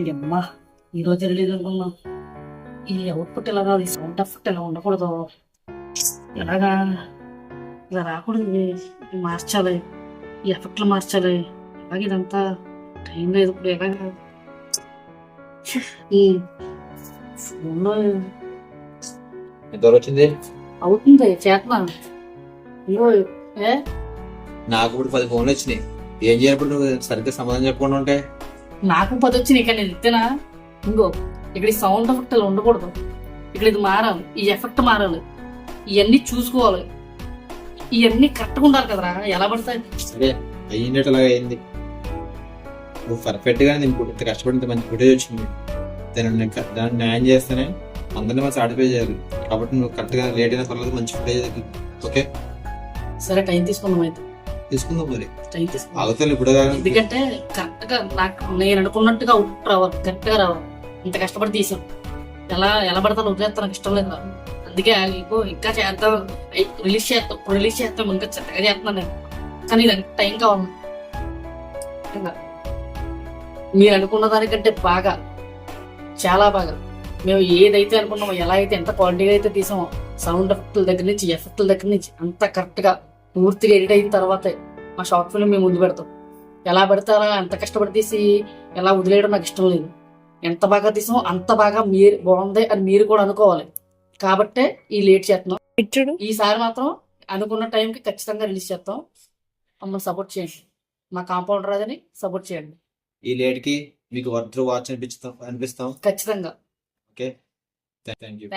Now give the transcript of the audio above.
ఇది అమ్మా ఈరోజు రిలీజ్ అనుకున్నాం. ఈ అవుట్పుట్ ఎలా కాదు, ఈ సౌండ్ ఎఫెక్ట్ ఎలా ఉండకూడదు, ఎలాగా ఇలా రాకూడదు. ఇది మార్చాలి, ఈ ఎఫెక్ట్లు మార్చాలి. అలాగే ఇదంతా టైం లేదు ఇప్పుడు. ఎలాగా ఈ ఫోన్లో ఎంత వచ్చింది? అవుతుంది చేతనా. ఇగో ఏ నాకు ఇప్పుడు 10 ఫోన్లు వచ్చినాయి. ఏం చేయాలి నువ్వు సరిగ్గా సమాధానం చెప్పకుండా ఉంటే? నాకు 10 వచ్చినాయి, ఇక్కడ నేను ఇస్తేనా? ఇంకో ఇక్కడ ఈ సౌండ్ ఎఫెక్ట్ ఇలా ఉండకూడదు, ఇక్కడ ఇది మారాలి, ఈ ఎఫెక్ట్ మారాలి, ఇవన్నీ చూసుకోవాలి, ఇవన్నీ కరెక్ట్గా ఉండాలి కదరా. ఎలా పడతాయి? సరే అయ్యిండేట అలాగే అయింది. నువ్వు పర్ఫెక్ట్ గా నేను ఇంత కష్టపడి మంచి ఫుటేజ్ వచ్చింది. దాన్ని న్యాయం చేస్తేనే అందరినీ మనం సాటిస్ఫై చేయాలి. కాబట్టి నువ్వు కరెక్ట్ గా లేట్ అయినా పర్లేదు, మంచి ఫుటేజ్. ఓకే సరే టైం తీసుకుందాం, అయితే తీసుకుందాం. మరి టైం తీసుకుందాం. ఆగుతాను ఇప్పుడు. ఎందుకంటే కరెక్ట్ గా నాకు నేను అనుకున్నట్టుగా అవుట్ రావాలి, కరెక్ట్ గా రావాలి. ఇంత కష్టపడి తీసాం, ఎలా ఎలా పడతాను వదిలేస్తా, నాకు ఇష్టం లేదు నాకు. అందుకే ఇంకా చేద్దాం, రిలీజ్ చేస్తాం ఇంకా చక్కగా చేస్తున్నాను నేను. కానీ ఇది టైం కావాలి. మీరు అనుకున్న దానికంటే బాగా, చాలా బాగా మేము ఏదైతే అనుకున్నామో, ఎలా అయితే ఎంత క్వాలిటీగా అయితే తీసామో, సౌండ్ ఎఫెక్ట్ల దగ్గర నుంచి ఎఫెక్ట్ల దగ్గర నుంచి అంత కరెక్ట్ గా పూర్తిగా ఎడిట్ అయిన తర్వాతే మా షార్ట్ ఫిల్మ్ మేము ముందు పెడతాం. ఎలా పెడతారా, ఎంత కష్టపడి తీసి ఎలా వదిలేయడం నాకు ఇష్టం లేదు. ఎంత బాగా తీసామో అంత బాగా మీరు బాగుంది అని మీరు కూడా అనుకోవాలి. కాబట్టే ఈ లేట్ చేస్తున్నాం. ఈసారి మాత్రం అనుకున్న టైంకి ఖచ్చితంగా రిలీజ్ చేస్తాం. మమ్మల్ని సపోర్ట్ చేయండి, మా కాంపౌండర్ రాజని సపోర్ట్ చేయండి. ఈ లేట్ కి మీకు వర్త్ వాచ్ అనిపిస్తాం ఖచ్చితంగా. ఖచ్చితంగా. Okay, thank you.